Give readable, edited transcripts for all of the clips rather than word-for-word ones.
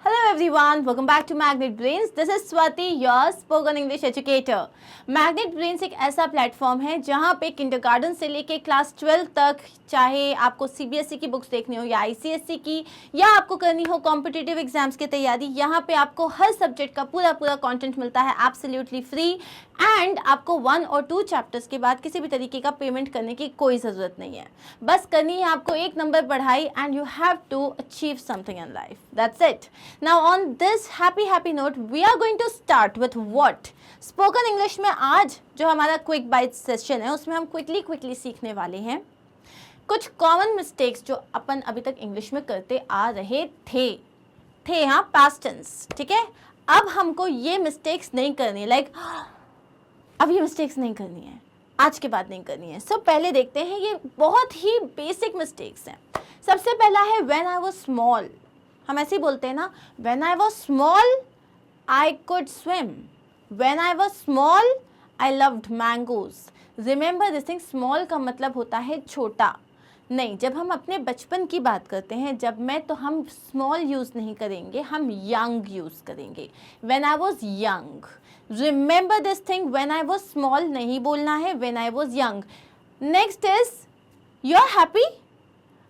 Hello everyone, welcome back to Magnet Brains. This is Swati, your spoken English educator. Magnet Brains एक ऐसा platform है जहाँ पे kindergarten से लेके क्लास 12 तक, चाहे आपको सीबीएसई की बुक्स देखनी हो या आईसीएसई की, या आपको करनी हो कॉम्पिटिटिव एग्जाम्स की तैयारी, यहाँ पे आपको हर सब्जेक्ट का पूरा कंटेंट मिलता है एब्सोल्युटली फ्री। एंड आपको 1 और 2 चैप्टर्स के बाद किसी भी तरीके का पेमेंट करने की कोई ज़रूरत नहीं है। बस करनी है आपको 1 नंबर पढ़ाई and you have to achieve something in life. That's it. Now on this happy note we are going to start with what spoken English में आज जो हमारा क्विक बाइट सेशन है उसमें हम क्विकली सीखने वाले हैं कुछ कॉमन मिस्टेक्स जो अपन अभी तक इंग्लिश में करते आ रहे थे हाँ, पास्ट टेंस। ठीक है, अब हमको ये मिस्टेक्स नहीं करनी, अब ये मिस्टेक्स नहीं करनी है, आज के बाद नहीं करनी है। सो पहले देखते हैं, ये बहुत ही बेसिक मिस्टेक्स हैं। सबसे पहला है व्हेन आई वाज स्मॉल। हम ऐसे ही बोलते हैं ना, when I was small I could swim, when I was small I loved mangoes. Remember this thing, small का मतलब होता है छोटा। नहीं, जब हम अपने बचपन की बात करते हैं, जब मैं, तो हम स्मॉल यूज़ नहीं करेंगे, हम यंग यूज़ करेंगे। When I was young, remember this thing, when I was small नहीं बोलना है, when I was young. Next is you are happy.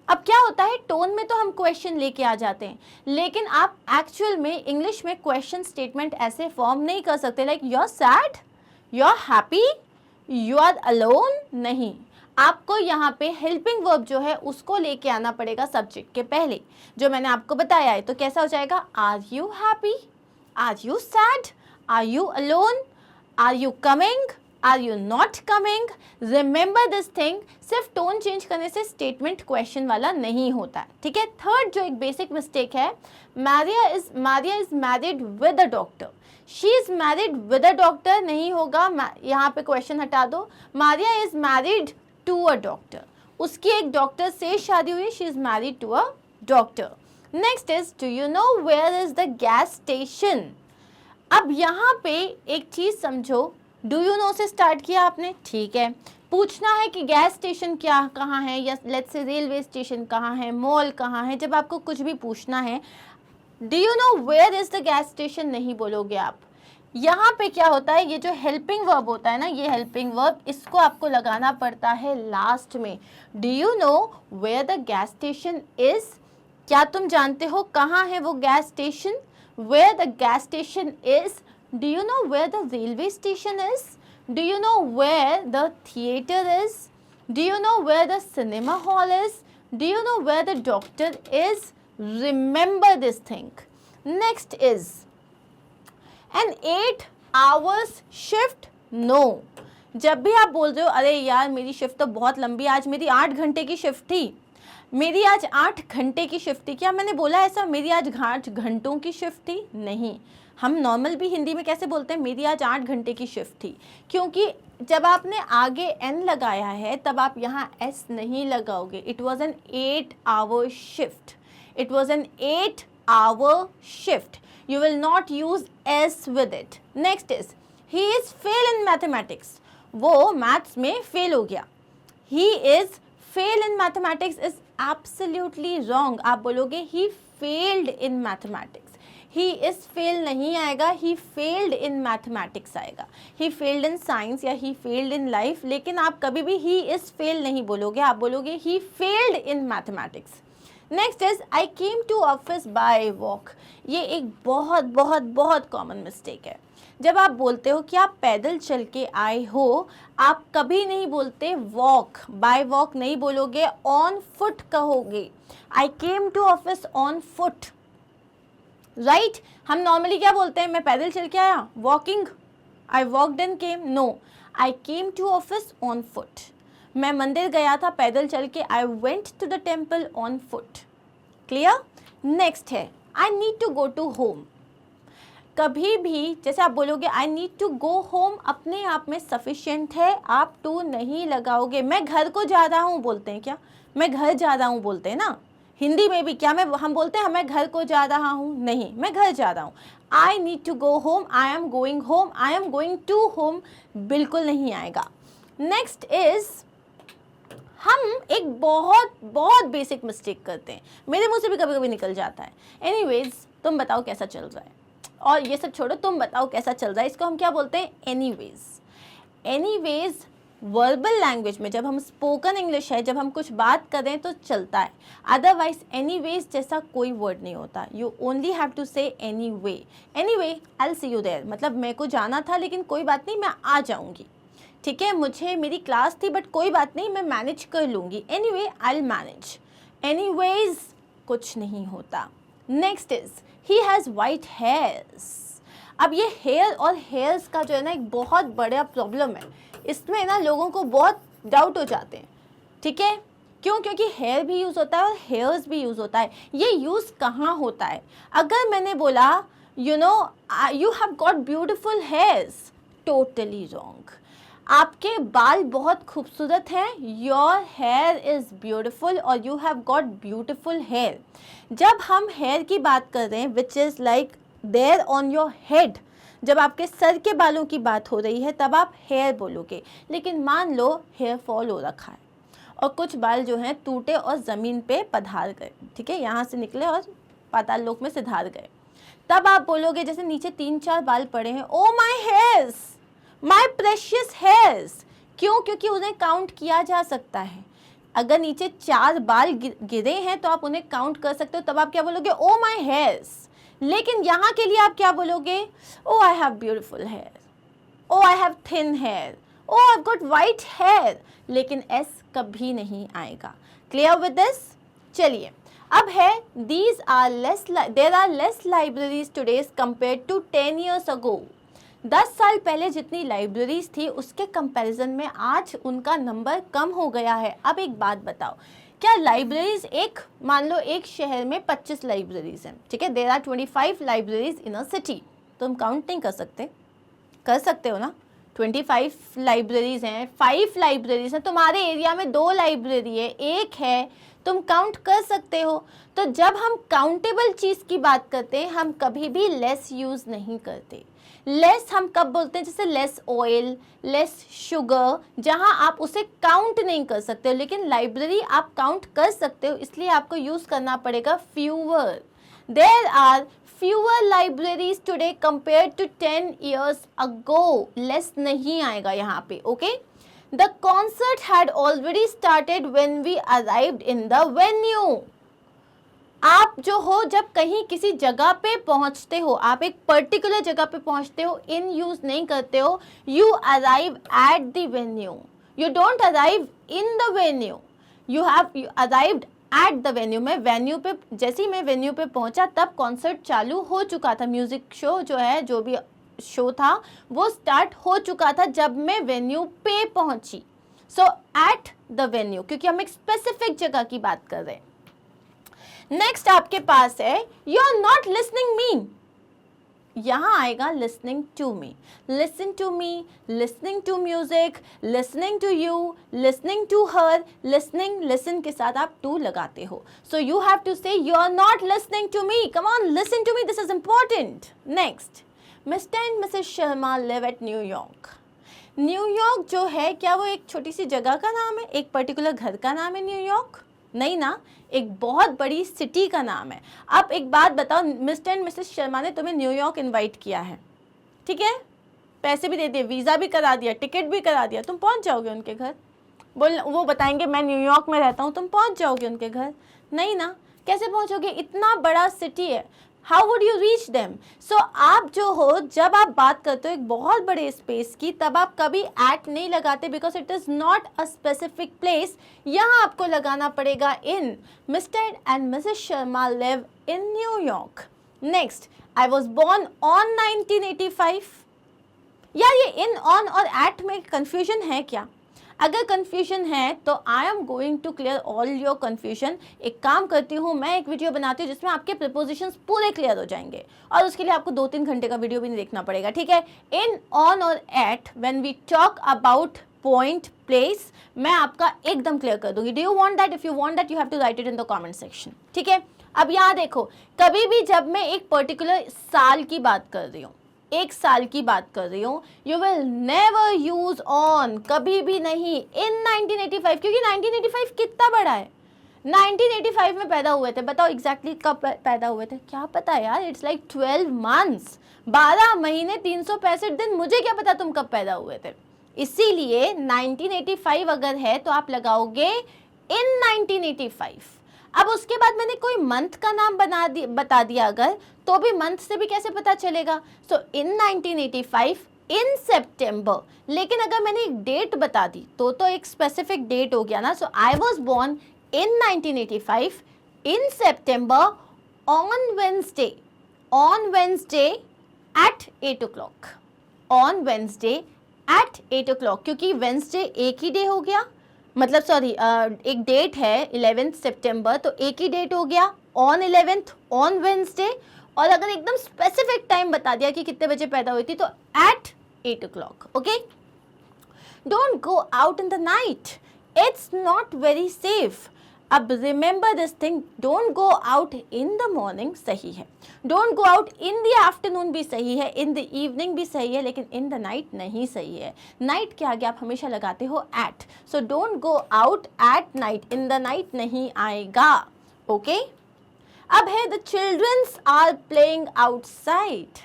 अब क्या होता है, टोन में तो हम क्वेश्चन लेके आ जाते हैं, लेकिन आप एक्चुअल में इंग्लिश में क्वेश्चन स्टेटमेंट ऐसे फॉर्म नहीं कर सकते like you are sad, you are happy, you are alone. नहीं, आपको यहाँ पे हेल्पिंग वर्ब जो है उसको लेके आना पड़ेगा सब्जेक्ट के पहले, जो मैंने आपको बताया है। तो कैसा हो जाएगा, are you happy, are you sad, are you alone, are you coming, are you not coming. Remember this thing, सिर्फ टोन चेंज करने से स्टेटमेंट क्वेश्चन वाला नहीं होता है। ठीक है, थर्ड जो एक बेसिक मिस्टेक है, Maria is married with a doctor. She is married with a doctor नहीं होगा, यहाँ पे क्वेश्चन हटा दो। Maria is married to a doctor, उसकी एक डॉक्टर से शादी हुई, she is married to a doctor. Next is do you know where is the gas station. अब यहाँ पे एक चीज समझो, डू यू नो से स्टार्ट किया आपने, ठीक है, पूछना है कि गैस स्टेशन क्या कहाँ है, या लेट्स से रेलवे स्टेशन कहाँ है, मॉल कहाँ है। जब आपको कुछ भी पूछना है, do you know where is the gas station नहीं बोलोगे आप। यहाँ पे क्या होता है, ये जो हेल्पिंग वर्ब होता है ना, ये हेल्पिंग वर्ब, इसको आपको लगाना पड़ता है लास्ट में। Do you know where the gas station is, क्या तुम जानते हो कहाँ है वो gas station. Where the gas station is, do you know where the railway station is, do you know where the theatre is, do you know where the cinema hall is, do you know where the doctor is. Remember this thing. Next is an 8 hours shift. No, जब भी आप बोल रहे हो अरे यार मेरी shift तो बहुत लंबी, आज मेरी 8 घंटे की शिफ्ट थी, मेरी आज 8 घंटे की शिफ्ट थी, क्या मैंने बोला ऐसा मेरी आज 8 घंटों की शिफ्ट थी? नहीं, हम नॉर्मल भी हिंदी में कैसे बोलते हैं, मेरी आज 8 घंटे की शिफ्ट थी, क्योंकि जब आपने आगे एन लगाया है तब आप यहाँ एस नहीं लगाओगे। It was an 8 hour shift, it was an 8 hour shift. You will not use s with it. Next is he is fail in mathematics. वो maths में fail हो गया। He is fail in mathematics is absolutely wrong. आप बोलोगे he failed in mathematics. He is fail नहीं आएगा, he failed in mathematics आएगा। He failed in science या he failed in life, लेकिन आप कभी भी he is fail नहीं बोलोगे, आप बोलोगे he failed in mathematics. Next is I came to office by walk. ये एक बहुत कॉमन मिस्टेक है। जब आप बोलते हो कि आप पैदल चल के आए हो, आप कभी नहीं बोलते वॉक, बाय वॉक नहीं बोलोगे, ऑन फुट कहोगे। I came to office on foot, right. हम नॉर्मली क्या बोलते हैं, मैं पैदल चल के आया, walking, I walked and came. No, I came to office on foot. मैं मंदिर गया था पैदल चल के, I went to the temple on foot. Clear. Next है I need to go to home. कभी भी जैसे आप बोलोगे I need to go home, अपने आप में सफिशिएंट है, आप टू नहीं लगाओगे। मैं घर को जा रहा हूँ बोलते हैं क्या, मैं घर जा रहा हूँ बोलते हैं ना, हिंदी में भी क्या हम बोलते हैं मैं घर को जा रहा हूँ, नहीं, मैं घर जा रहा हूँ। I need to go home, I am going home, I am going to home, बिल्कुल नहीं आएगा। नेक्स्ट इज हम एक बहुत बेसिक मिस्टेक करते हैं, मेरे मुंह से भी कभी कभी निकल जाता है। एनीवेज, तुम बताओ कैसा चल रहा है, और ये सब छोड़ो, तुम बताओ कैसा चल रहा है, इसको हम क्या बोलते हैं, एनीवेज। एनीवेज वर्बल लैंग्वेज में, जब हम स्पोकन इंग्लिश है, जब हम कुछ बात करें तो चलता है, अदरवाइज एनीवेज जैसा कोई वर्ड नहीं होता। You only have to say anyway. Anyway I will see you there, मतलब मेरे को जाना था लेकिन कोई बात नहीं, मैं आ जाऊंगी, ठीक है, मुझे मेरी क्लास थी बट कोई बात नहीं, मैं मैनेज कर लूंगी। Anyway I will manage. Anyways कुछ नहीं होता। Next is he has white hairs. अब ये हेयर और हेयर्स का जो है ना एक बहुत बड़ा प्रॉब्लम है, इसमें ना लोगों को बहुत डाउट हो जाते हैं, ठीक है, क्यों? क्योंकि हेयर भी यूज़ होता है और हेयर्स भी यूज़ होता है। ये यूज़ कहाँ होता है? अगर मैंने बोला you have got beautiful hairs, totally wrong. आपके बाल बहुत खूबसूरत हैं, योर हेयर इज़ ब्यूटिफुल और you have got beautiful hair. जब हम हेयर की बात कर रहे हैं which is like there on your head, जब आपके सर के बालों की बात हो रही है तब आप हेयर बोलोगे। लेकिन मान लो हेयर फॉल हो रखा है और कुछ बाल जो हैं टूटे और ज़मीन पे पधार गए, ठीक है, यहाँ से निकले और पाताल लोक में सिधार गए, तब आप बोलोगे, जैसे नीचे 3-4 बाल पड़े हैं, oh my hairs, my precious hairs. क्यों? क्योंकि उन्हें काउंट किया जा सकता है। अगर नीचे 4 बाल गिरे हैं तो आप उन्हें काउंट कर सकते हो, तब आप क्या बोलोगे, ओ माई हेयर्स। लेकिन यहाँ के लिए आप क्या बोलोगे, oh I have beautiful hair, oh I have thin hair, oh I have got white hair, लेकिन एस कभी नहीं आएगा। Clear with this? चलिए अब है there are less libraries today's compare to 10 years ago। 10 साल पहले जितनी लाइब्रेरीज थी उसके कंपैरिजन में आज उनका नंबर कम हो गया है। अब एक बात बताओ, क्या लाइब्रेरीज मान लो एक शहर में 25 लाइब्रेरीज हैं, ठीक है, there are 25 libraries in a city, तुम काउंट नहीं कर सकते? कर सकते हो ना? 25 लाइब्रेरीज हैं, 5 लाइब्रेरीज हैं, तुम्हारे एरिया में 2 लाइब्रेरी है, 1 है, तुम काउंट कर सकते हो। तो जब हम काउंटेबल चीज़ की बात करते हैं हम कभी भी लेस यूज़ नहीं करते। लेस हम कब बोलते हैं? जैसे लेस ऑयल, लेस शुगर, जहां आप उसे काउंट नहीं कर सकते हो, लेकिन लाइब्रेरी आप काउंट कर सकते हो, इसलिए आपको यूज़ करना पड़ेगा fewer. There are fewer libraries today compared to 10 years ago। Less नहीं आएगा यहाँ पे, okay. The concert had already started when we arrived in the venue। आप जो हो जब कहीं किसी जगह पे पहुंचते हो, आप एक पर्टिकुलर जगह पे पहुंचते हो, इन यूज नहीं करते हो, you arrive at the venue, you don't arrive in the venue, you arrived at the venue. मैं वेन्यू पे, जैसे ही मैं वेन्यू पे पहुंचा तब कॉन्सर्ट चालू हो चुका था, म्यूजिक शो जो है, जो भी शो था वो स्टार्ट हो चुका था जब मैं वेन्यू पे पहुंची। सो एट द वेन्यू, क्योंकि हम एक स्पेसिफिक जगह की बात कर रहे हैं। नेक्स्ट आपके पास है you are not listening me, यहां आएगा listening to me. Listen to me, listening to music, listening to you, listening to her, listening, listen के साथ आप टू लगाते हो। So you have to say you are not listening to me, come on listen to me, this is important. Next, Mr and Mrs Sharma live at New York. New York जो है, क्या वो एक छोटी सी जगह का नाम है, एक पर्टिकुलर घर का नाम है न्यूयॉर्क? नहीं ना, एक बहुत बड़ी सिटी का नाम है। अब एक बात बताओ, मिस्टर एंड मिसेस शर्मा ने तुम्हें न्यूयॉर्क इनवाइट किया है, ठीक है, पैसे भी दे दिए, वीज़ा भी करा दिया, टिकट भी करा दिया, तुम पहुंच जाओगे उनके घर? वो बताएंगे मैं न्यूयॉर्क में रहता हूँ, तुम पहुंच जाओगे उनके घर? नहीं ना, कैसे पहुंचोगे? इतना बड़ा सिटी है, how would you reach them? So आप जो हो, जब आप बात करते हो एक बहुत बड़े स्पेस की, तब आप कभी एट नहीं लगाते, because it is not a specific place. यहाँ आपको लगाना पड़ेगा in. Mr and Mrs Sharma live in New York. Next, I was born on 1985। यार ये इन, ऑन और एट में कंफ्यूजन है क्या? अगर कंफ्यूजन है तो I am going to clear all your confusion. एक काम करती हूँ, मैं एक वीडियो बनाती हूँ जिसमें आपके प्रीपोजिशंस पूरे क्लियर हो जाएंगे, और उसके लिए आपको 2-3 घंटे का वीडियो भी नहीं देखना पड़ेगा, ठीक है। इन, ऑन और at, when we talk about point, place, मैं आपका एकदम क्लियर कर दूंगी। Do you want that? If you want that you have to write it in the comment section, ठीक है। अब यहाँ देखो, कभी भी जब मैं एक पर्टिकुलर साल की बात कर रही हूँ, एक साल की बात कर रही हूँ, you will never use on, कभी भी नहीं इन 1985, क्योंकि 1985 कितना बड़ा है, 1985 में पैदा हुए थे, बताओ एग्जैक्टली कब पैदा हुए थे? क्या पता यार, इट्स लाइक 12 मंथ्स, 12 महीने 365 दिन, मुझे क्या पता तुम कब पैदा हुए थे। इसीलिए 1985 अगर है तो आप लगाओगे इन 1985। अब उसके बाद मैंने कोई मंथ का नाम बता दिया अगर, तो भी मंथ से भी कैसे पता चलेगा? सो इन 1985 इन सितंबर। लेकिन अगर मैंने एक डेट बता दी तो एक स्पेसिफिक डेट हो गया ना। So I was born in 1985 in September on Wednesday at 8 o'clock, on Wednesday at 8 o'clock, क्योंकि वेंसडे एक ही डे हो गया, मतलब सॉरी एक डेट है 11 सितंबर, तो एक ही डेट हो गया, ऑन 11th ऑन वेंसडे। और अगर एकदम स्पेसिफिक टाइम बता दिया कि कितने बजे पैदा हुई थी तो at 8 o'clock। Okay, don't go out in the night, it's not very safe. अब remember this thing, don't go out in the morning सही है, don't go out in the afternoon भी सही है, इन द इवनिंग भी सही है, लेकिन इन द नाइट नहीं सही है। नाइट के आगे आप हमेशा लगाते हो at, so don't go out at night, in the night नहीं आएगा। ओके, अब है the childrens are playing outside.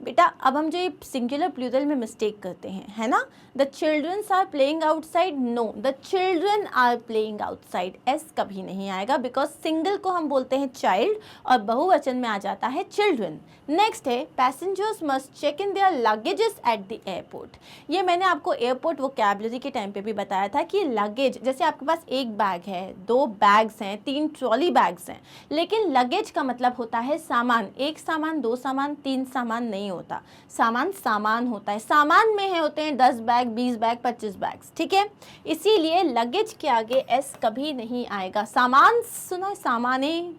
बेटा अब हम जो ये सिंगुलर प्लूरल में मिस्टेक करते हैं, है ना, the childrens are playing outside, no, the children are playing outside, S कभी नहीं आएगा, बिकॉज सिंगल को हम बोलते हैं चाइल्ड और बहुवचन में आ जाता है चिल्ड्रन। नेक्स्ट है passengers must check in their luggages at the airport. ये मैंने आपको एयरपोर्ट वोकैबुलरी के टाइम पे भी बताया था कि लगेज, जैसे आपके पास एक बैग है, 2 बैग्स हैं, 3 ट्रॉली बैग्स हैं, लेकिन लगेज का मतलब होता है सामान, एक सामान, 2 सामान, 3 सामान नहीं होता, सामान सामान होता है, सामान में है होते हैं 10 बैग, 20 बैग, 25 बैग्स, ठीक है। इसीलिए लगेज के आगे एस कभी नहीं आएगा। सामान सुनो, सामाने,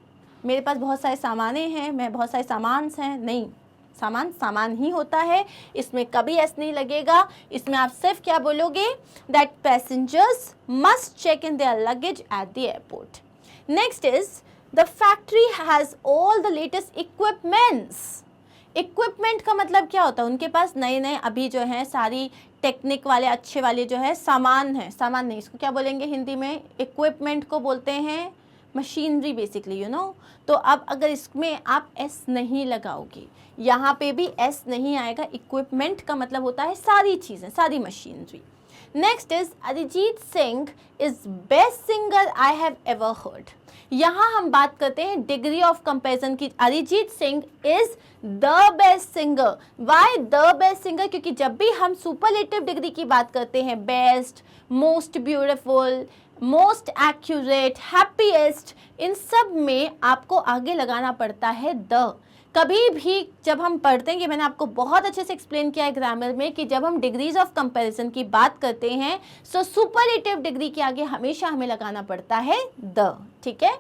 मेरे पास बहुत सारे सामाने हैं, मैं बहुत सारे सामान हैं, नहीं, सामान सामान ही होता है, इसमें कभी एस नहीं लगेगा। इसमें आप सिर्फ क्या बोलोगे, that passengers must check in their luggage at the airport. Next is the factory has all the latest equipments. Equipment का मतलब क्या होता है, उनके पास नए नए अभी जो है सारी टेक्निक वाले अच्छे वाले जो है सामान है, सामान नहीं, इसको क्या बोलेंगे हिंदी में, इक्विपमेंट को बोलते हैं मशीनरी बेसिकली, यू नो। तो अब अगर इसमें आप एस नहीं लगाओगे, यहाँ पे भी एस नहीं आएगा, इक्विपमेंट का मतलब होता है सारी चीज़ें, सारी machinery. Next is Arijit Singh is best singer I have ever heard. यहाँ हम बात करते हैं डिग्री ऑफ कंपैरिजन की। Arijit Singh is the best singer. Why the best singer? क्योंकि जब भी हम सुपरलेटिव डिग्री की बात करते हैं, best, most beautiful, most accurate, happiest, इन सब में आपको आगे लगाना पड़ता है द। कभी भी जब हम पढ़ते हैं, कि मैंने आपको बहुत अच्छे से एक्सप्लेन किया है ग्रामर में, कि जब हम डिग्रीज ऑफ कंपैरिजन की बात करते हैं सो सुपरलेटिव डिग्री के आगे हमेशा हमें लगाना पड़ता है द, ठीक है।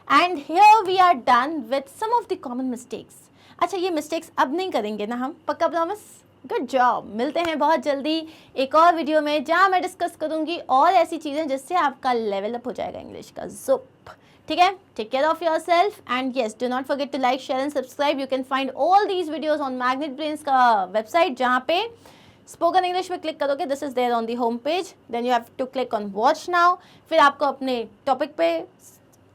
And here we are done with some of the common mistakes. अच्छा, ये मिस्टेक्स अब नहीं करेंगे ना हम, पक्का प्रॉमिस? Good job. मिलते हैं बहुत जल्दी एक और वीडियो में, जहाँ मैं डिस्कस करूँगी और ऐसी चीज़ें जिससे आपका लेवल अप हो जाएगा इंग्लिश का, ज़ुप, ठीक है। Take care of yourself and yes, do not forget to like, share and subscribe. You can find all these videos on Magnet Brains का वेबसाइट, जहाँ पे स्पोकन इंग्लिश में क्लिक करोगे, this is there on the home page, then you have to click on watch now, फिर आपको अपने topic पे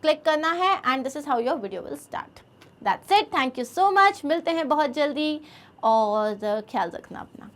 click करना है and this is how your video will start. That's it, thank you so much. मिलते हैं बहुत जल्दी और ख्याल रखना अपना।